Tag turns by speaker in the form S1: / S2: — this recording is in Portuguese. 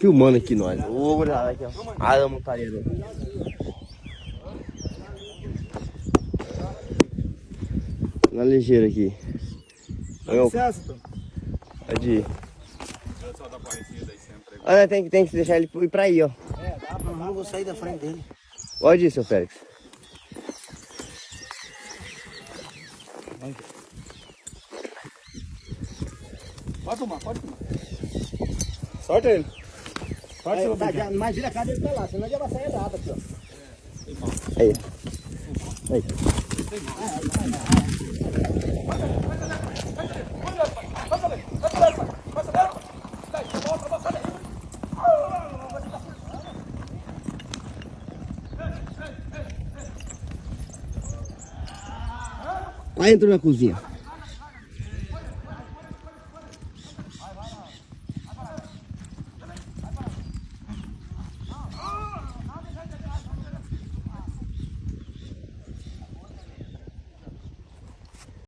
S1: filmando aqui nós. Ô, olha aqui, ó. Ah, montaria. Na ligeira aqui. Pode ir. Olha, tem que deixar ele ir pra aí, ó.
S2: Dá pra não, vou sair da frente dele.
S1: Pode ir, seu Félix.
S3: Pode tomar. Sorte ele.
S2: Mas vira a cara dele pra lá, senão já vai sair errado aqui, ó.
S1: Aí. Aí entrou na cozinha.